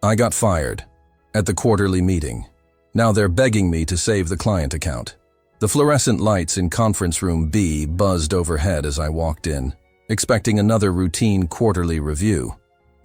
I got fired at the quarterly meeting. Now they're begging me to save the client account. The fluorescent lights in conference room B buzzed overhead as I walked in, expecting another routine quarterly review.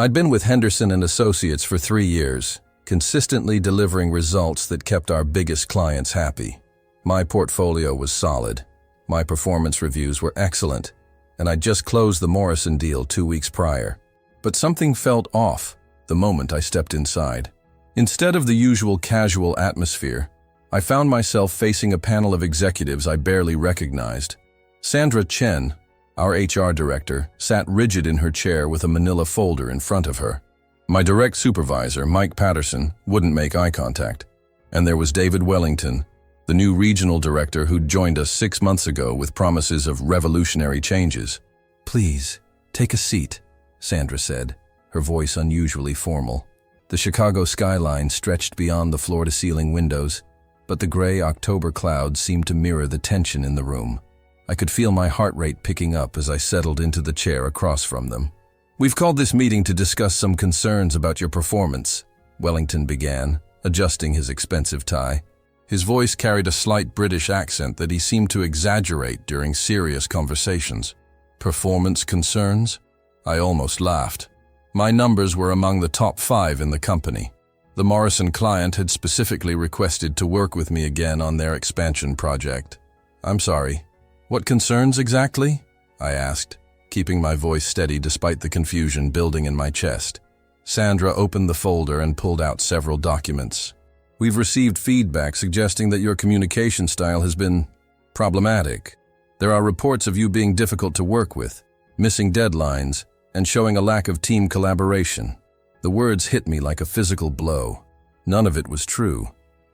I'd been with Henderson and Associates for 3 years, consistently delivering results that kept our biggest clients happy. My portfolio was solid. My performance reviews were excellent, and I'd just closed the Morrison deal 2 weeks prior. But something felt off the moment I stepped inside. Instead of the usual casual atmosphere, I found myself facing a panel of executives I barely recognized. Sandra Chen, our HR director, sat rigid in her chair with a manila folder in front of her. My direct supervisor, Mike Patterson, wouldn't make eye contact. And there was David Wellington, the new regional director who'd joined us 6 months ago with promises of revolutionary changes. "Please, take a seat," Sandra said, her voice unusually formal. The Chicago skyline stretched beyond the floor-to-ceiling windows, but the gray October clouds seemed to mirror the tension in the room. I could feel my heart rate picking up as I settled into the chair across from them. "We've called this meeting to discuss some concerns about your performance," Wellington began, adjusting his expensive tie. His voice carried a slight British accent that he seemed to exaggerate during serious conversations. "Performance concerns?" I almost laughed. My numbers were among the top 5 in the company. The Morrison client had specifically requested to work with me again on their expansion project. "I'm sorry. What concerns exactly?" I asked, keeping my voice steady despite the confusion building in my chest. Sandra opened the folder and pulled out several documents. "We've received feedback suggesting that your communication style has been problematic. There are reports of you being difficult to work with, missing deadlines, and showing a lack of team collaboration." The words hit me like a physical blow. None of it was true,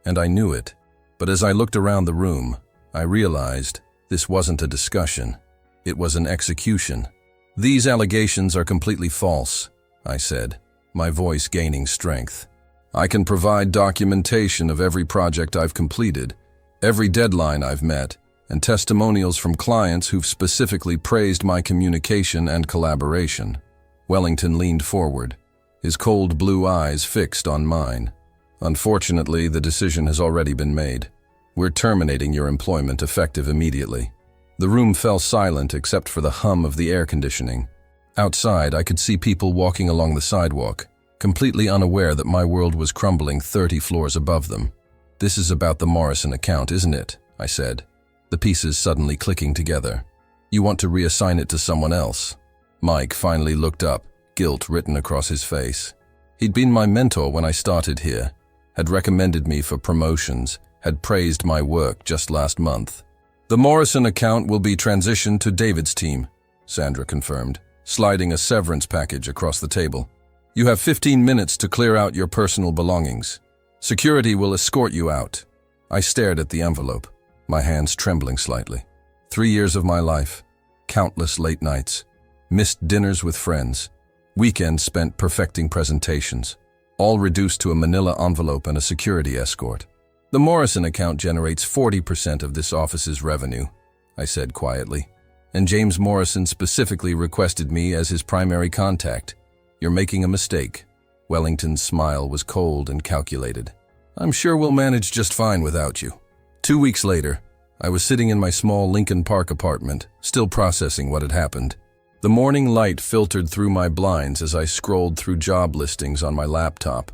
and I knew it. But as I looked around the room, I realized this wasn't a discussion. It was an execution. "These allegations are completely false," I said, my voice gaining strength. "I can provide documentation of every project I've completed, every deadline I've met, and testimonials from clients who've specifically praised my communication and collaboration." Wellington leaned forward, his cold blue eyes fixed on mine. "Unfortunately, the decision has already been made. We're terminating your employment effective immediately." The room fell silent except for the hum of the air conditioning. Outside, I could see people walking along the sidewalk, completely unaware that my world was crumbling 30 floors above them. "This is about the Morrison account, isn't it?" I said, the pieces suddenly clicking together. "You want to reassign it to someone else?" Mike finally looked up, guilt written across his face. He'd been my mentor when I started here, had recommended me for promotions, had praised my work just last month. "The Morrison account will be transitioned to David's team," Sandra confirmed, sliding a severance package across the table. "You have 15 minutes to clear out your personal belongings. Security will escort you out." I stared at the envelope, my hands trembling slightly. 3 years of my life, countless late nights, missed dinners with friends, weekends spent perfecting presentations, all reduced to a manila envelope and a security escort. "The Morrison account generates 40% of this office's revenue," I said quietly, "and James Morrison specifically requested me as his primary contact. You're making a mistake." Wellington's smile was cold and calculated. "I'm sure we'll manage just fine without you." 2 weeks later, I was sitting in my small Lincoln Park apartment, still processing what had happened. The morning light filtered through my blinds as I scrolled through job listings on my laptop,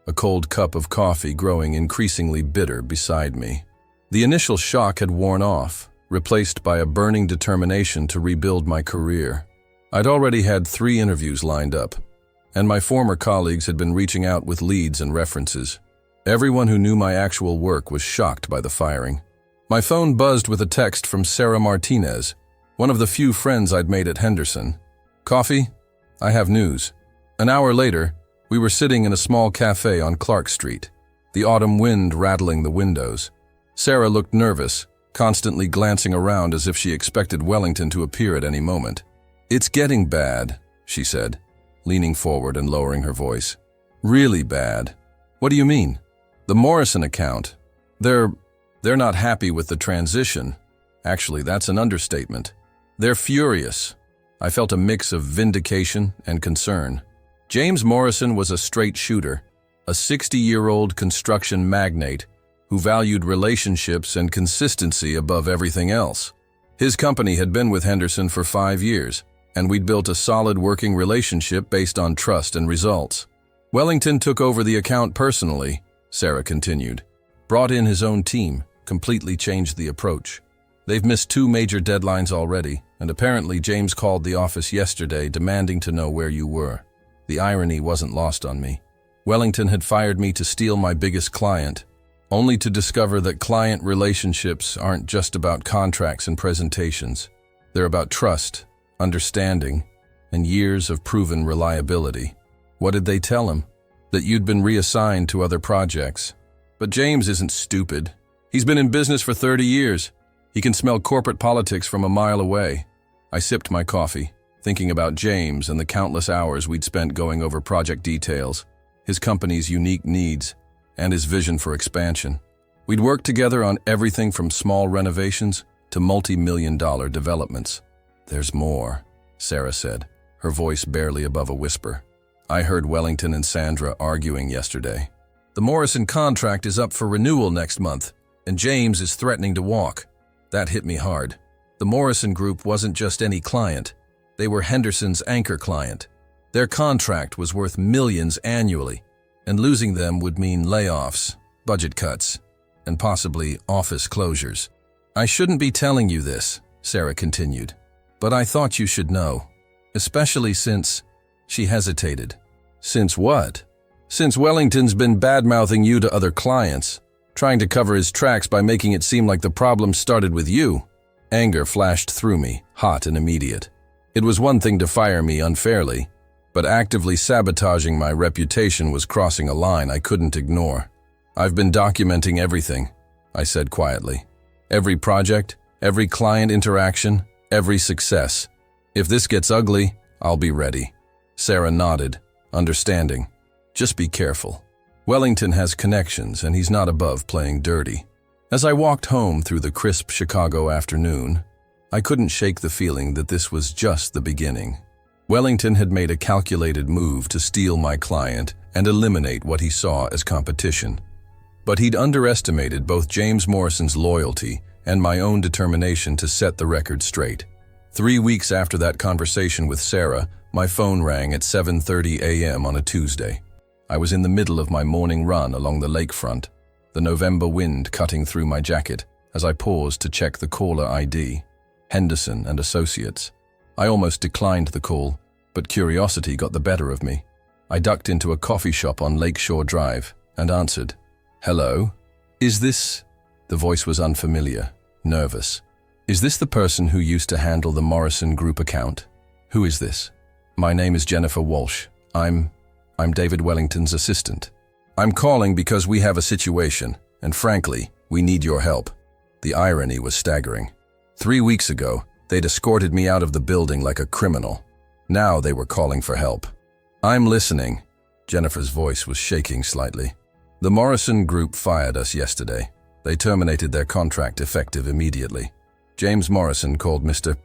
a cold cup of coffee growing increasingly bitter beside me. The initial shock had worn off, replaced by a burning determination to rebuild my career. I'd already had 3 interviews lined up, and my former colleagues had been reaching out with leads and references. Everyone who knew my actual work was shocked by the firing. My phone buzzed with a text from Sarah Martinez, one of the few friends I'd made at Henderson. "Coffee? I have news." An hour later, we were sitting in a small cafe on Clark Street, the autumn wind rattling the windows. Sarah looked nervous, constantly glancing around as if she expected Wellington to appear at any moment. "It's getting bad," she said, leaning forward and lowering her voice. "Really bad." "What do you mean?" "The Morrison account. They're not happy with the transition. Actually, that's an understatement. They're furious." I felt a mix of vindication and concern. James Morrison was a straight shooter, a 60-year-old construction magnate who valued relationships and consistency above everything else. His company had been with Henderson for 5 years, and we'd built a solid working relationship based on trust and results. Wellington took over the account personally, Sarah continued. Brought in his own team, completely changed the approach. They've missed 2 major deadlines already, and apparently James called the office yesterday demanding to know where you were. The irony wasn't lost on me. Wellington had fired me to steal my biggest client, only to discover that client relationships aren't just about contracts and presentations. They're about trust, understanding, and years of proven reliability. What did they tell him? That you'd been reassigned to other projects. But James isn't stupid. He's been in business for 30 years. He can smell corporate politics from a mile away. I sipped my coffee, thinking about James and the countless hours we'd spent going over project details, his company's unique needs, and his vision for expansion. We'd worked together on everything from small renovations to multi-million-dollar developments. There's more, Sarah said, her voice barely above a whisper. I heard Wellington and Sandra arguing yesterday. The Morrison contract is up for renewal next month, and James is threatening to walk. That hit me hard. The Morrison Group wasn't just any client. They were Henderson's anchor client. Their contract was worth millions annually, and losing them would mean layoffs, budget cuts, and possibly office closures. I shouldn't be telling you this, Sarah continued, but I thought you should know, especially since... She hesitated. Since what? Since Wellington's been bad-mouthing you to other clients, trying to cover his tracks by making it seem like the problem started with you. Anger flashed through me, hot and immediate. It was one thing to fire me unfairly, but actively sabotaging my reputation was crossing a line I couldn't ignore. I've been documenting everything, I said quietly. Every project, every client interaction, every success. If this gets ugly, I'll be ready. Sarah nodded, understanding. Just be careful. Wellington has connections and he's not above playing dirty. As I walked home through the crisp Chicago afternoon, I couldn't shake the feeling that this was just the beginning. Wellington had made a calculated move to steal my client and eliminate what he saw as competition. But he'd underestimated both James Morrison's loyalty and my own determination to set the record straight. 3 weeks after that conversation with Sarah, my phone rang at 7:30 a.m. on a Tuesday. I was in the middle of my morning run along the lakefront, the November wind cutting through my jacket as I paused to check the caller ID, Henderson and Associates. I almost declined the call, but curiosity got the better of me. I ducked into a coffee shop on Lakeshore Drive and answered. Hello? Is this... The voice was unfamiliar, nervous. Is this the person who used to handle the Morrison Group account? Who is this? My name is Jennifer Walsh. I'm David Wellington's assistant. I'm calling because we have a situation, and frankly, we need your help. The irony was staggering. 3 weeks ago, they'd escorted me out of the building like a criminal. Now they were calling for help. I'm listening. Jennifer's voice was shaking slightly. The Morrison Group fired us yesterday. They terminated their contract effective immediately. James Morrison called Mr.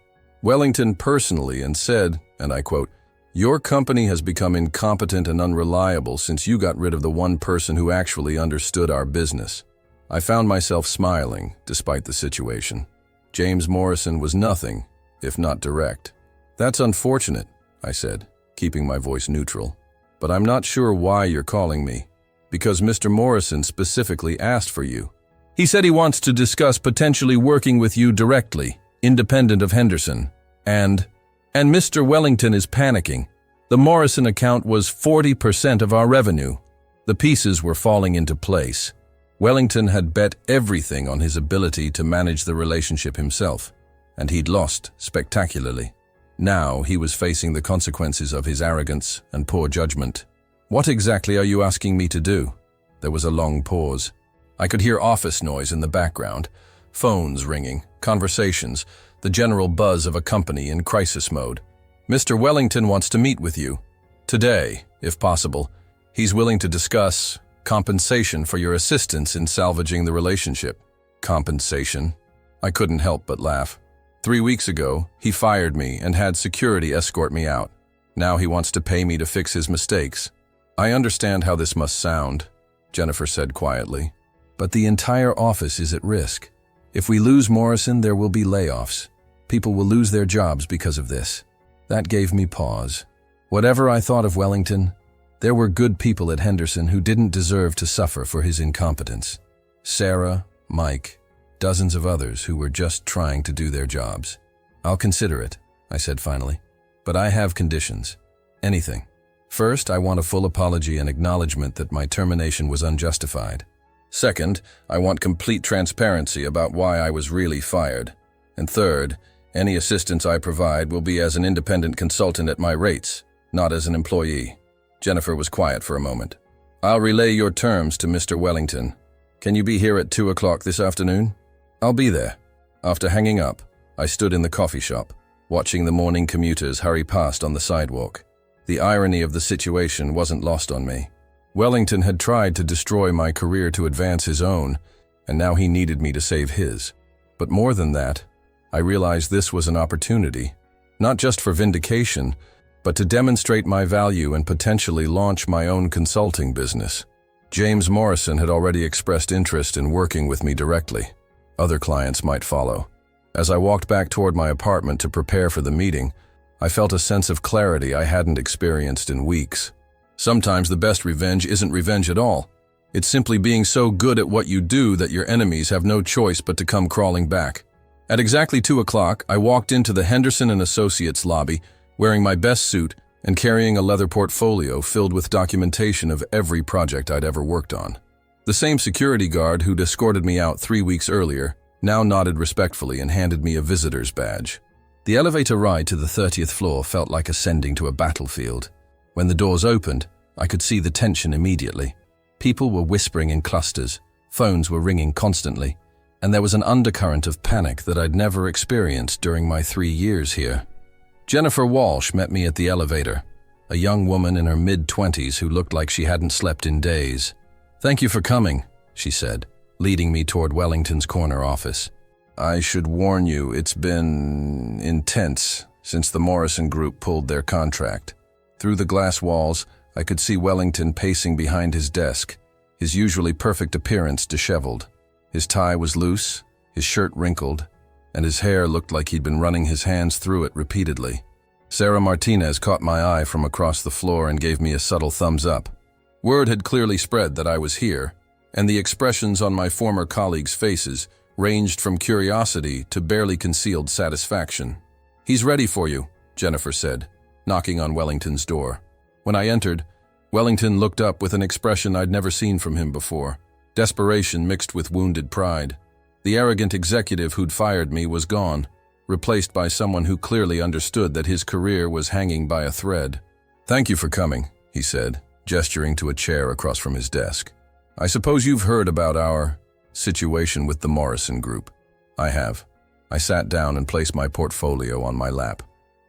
Wellington personally and said, and I quote, "Your company has become incompetent and unreliable since you got rid of the one person who actually understood our business." I found myself smiling, despite the situation. James Morrison was nothing, if not direct. "That's unfortunate," I said, keeping my voice neutral. "But I'm not sure why you're calling me. Because Mr. Morrison specifically asked for you. He said he wants to discuss potentially working with you directly, independent of Henderson. And Mr. Wellington is panicking. The Morrison account was 40% of our revenue. The pieces were falling into place. Wellington had bet everything on his ability to manage the relationship himself, and he'd lost spectacularly. Now he was facing the consequences of his arrogance and poor judgment. "What exactly are you asking me to do?" There was a long pause. I could hear office noise in the background, phones ringing, conversations, the general buzz of a company in crisis mode. "Mr. Wellington wants to meet with you. Today, if possible. He's willing to discuss compensation for your assistance in salvaging the relationship." Compensation? I couldn't help but laugh. 3 weeks ago, he fired me and had security escort me out. Now he wants to pay me to fix his mistakes. I understand how this must sound, Jennifer said quietly, but the entire office is at risk. If we lose Morrison, there will be layoffs. People will lose their jobs because of this. That gave me pause. Whatever I thought of Wellington, there were good people at Henderson who didn't deserve to suffer for his incompetence. Sarah, Mike, dozens of others who were just trying to do their jobs. I'll consider it, I said finally, but I have conditions. Anything. First, I want a full apology and acknowledgement that my termination was unjustified. Second, I want complete transparency about why I was really fired. And third, any assistance I provide will be as an independent consultant at my rates, not as an employee. Jennifer was quiet for a moment. I'll relay your terms to Mr. Wellington. Can you be here at 2 o'clock this afternoon? I'll be there. After hanging up, I stood in the coffee shop, watching the morning commuters hurry past on the sidewalk. The irony of the situation wasn't lost on me. Wellington had tried to destroy my career to advance his own, and now he needed me to save his. But more than that, I realized this was an opportunity, not just for vindication, but to demonstrate my value and potentially launch my own consulting business. James Morrison had already expressed interest in working with me directly. Other clients might follow. As I walked back toward my apartment to prepare for the meeting, I felt a sense of clarity I hadn't experienced in weeks. Sometimes the best revenge isn't revenge at all. It's simply being so good at what you do that your enemies have no choice but to come crawling back. At exactly 2 o'clock, I walked into the Henderson & Associates lobby, wearing my best suit and carrying a leather portfolio filled with documentation of every project I'd ever worked on. The same security guard who'd escorted me out 3 weeks earlier now nodded respectfully and handed me a visitor's badge. The elevator ride to the 30th floor felt like ascending to a battlefield. When the doors opened, I could see the tension immediately. People were whispering in clusters, phones were ringing constantly, and there was an undercurrent of panic that I'd never experienced during my 3 years here. Jennifer Walsh met me at the elevator, a young woman in her mid-20s who looked like she hadn't slept in days. "Thank you for coming," she said, leading me toward Wellington's corner office. "I should warn you, it's been intense since the Morrison Group pulled their contract." Through the glass walls, I could see Wellington pacing behind his desk, his usually perfect appearance disheveled. His tie was loose, his shirt wrinkled, and his hair looked like he'd been running his hands through it repeatedly. Sarah Martinez caught my eye from across the floor and gave me a subtle thumbs up. Word had clearly spread that I was here, and the expressions on my former colleagues' faces ranged from curiosity to barely concealed satisfaction. "He's ready for you," Jennifer said, knocking on Wellington's door. When I entered, Wellington looked up with an expression I'd never seen from him before, desperation mixed with wounded pride. The arrogant executive who'd fired me was gone, replaced by someone who clearly understood that his career was hanging by a thread. "Thank you for coming," he said, gesturing to a chair across from his desk. "I suppose you've heard about our situation with the Morrison Group." "I have." I sat down and placed my portfolio on my lap.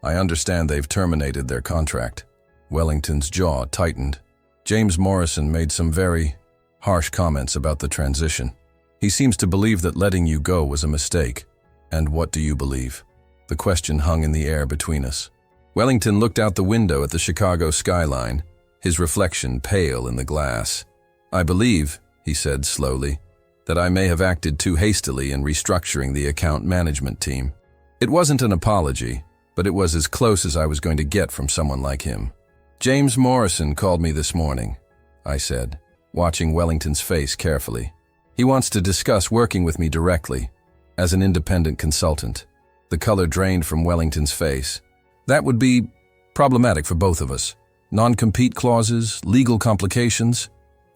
"I understand they've terminated their contract." Wellington's jaw tightened. James Morrison made some very harsh comments about the transition. "He seems to believe that letting you go was a mistake." "And what do you believe?" The question hung in the air between us. Wellington looked out the window at the Chicago skyline, his reflection pale in the glass. "I believe," he said slowly, "that I may have acted too hastily in restructuring the account management team." It wasn't an apology, but it was as close as I was going to get from someone like him. "James Morrison called me this morning," I said, watching Wellington's face carefully. "He wants to discuss working with me directly, as an independent consultant." The color drained from Wellington's face. "That would be problematic for both of us. Non-compete clauses, legal complications?"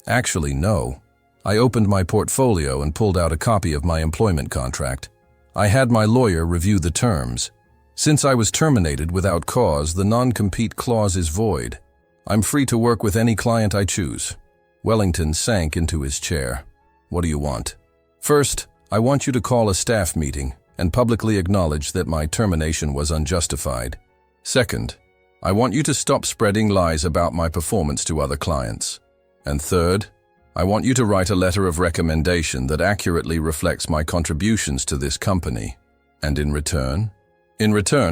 "Actually, no." I opened my portfolio and pulled out a copy of my employment contract. I had my lawyer review the terms. Since I was terminated without cause, the non-compete clause is void. I'm free to work with any client I choose. Wellington sank into his chair. "What do you want?" "First, I want you to call a staff meeting and publicly acknowledge that my termination was unjustified. Second, I want you to stop spreading lies about my performance to other clients. And third, I want you to write a letter of recommendation that accurately reflects my contributions to this company. And in return,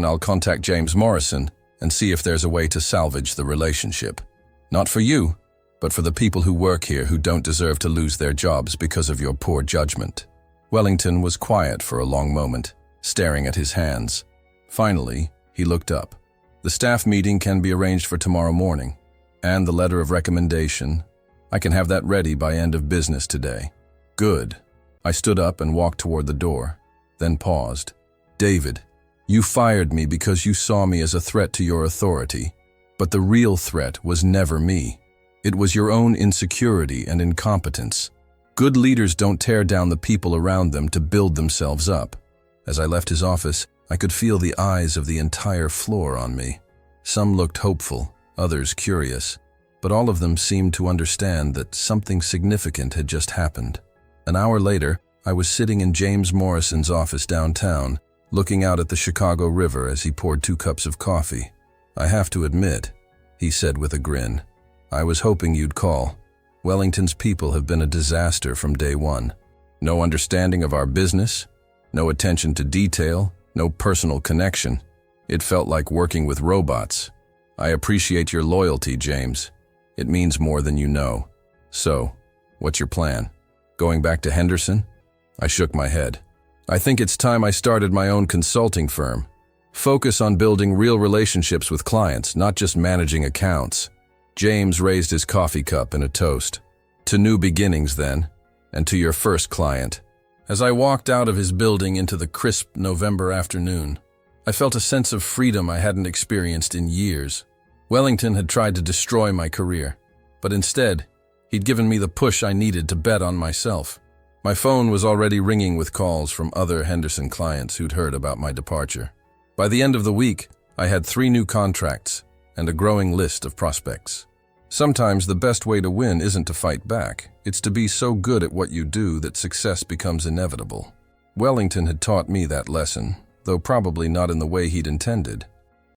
I'll contact James Morrison and see if there's a way to salvage the relationship. Not for you, but for the people who work here who don't deserve to lose their jobs because of your poor judgment." Wellington was quiet for a long moment, staring at his hands. Finally, he looked up. "The staff meeting can be arranged for tomorrow morning. And the letter of recommendation, I can have that ready by end of business today." "Good." I stood up and walked toward the door, then paused. "David, you fired me because you saw me as a threat to your authority. But the real threat was never me. It was your own insecurity and incompetence. Good leaders don't tear down the people around them to build themselves up." As I left his office, I could feel the eyes of the entire floor on me. Some looked hopeful, others curious, but all of them seemed to understand that something significant had just happened. An hour later, I was sitting in James Morrison's office downtown, looking out at the Chicago River as he poured 2 cups of coffee. "I have to admit," he said with a grin, "I was hoping you'd call. Wellington's people have been a disaster from day one. No understanding of our business, no attention to detail, no personal connection. It felt like working with robots. I appreciate your loyalty, James. It means more than you know. So, what's your plan? Going back to Henderson?" I shook my head. "I think it's time I started my own consulting firm. Focus on building real relationships with clients, not just managing accounts." James raised his coffee cup in a toast. "To new beginnings, then, and to your first client." As I walked out of his building into the crisp November afternoon, I felt a sense of freedom I hadn't experienced in years. Wellington had tried to destroy my career, but instead, he'd given me the push I needed to bet on myself. My phone was already ringing with calls from other Henderson clients who'd heard about my departure. By the end of the week, I had 3 new contracts and a growing list of prospects. Sometimes the best way to win isn't to fight back. It's to be so good at what you do that success becomes inevitable. Wellington had taught me that lesson, though probably not in the way he'd intended.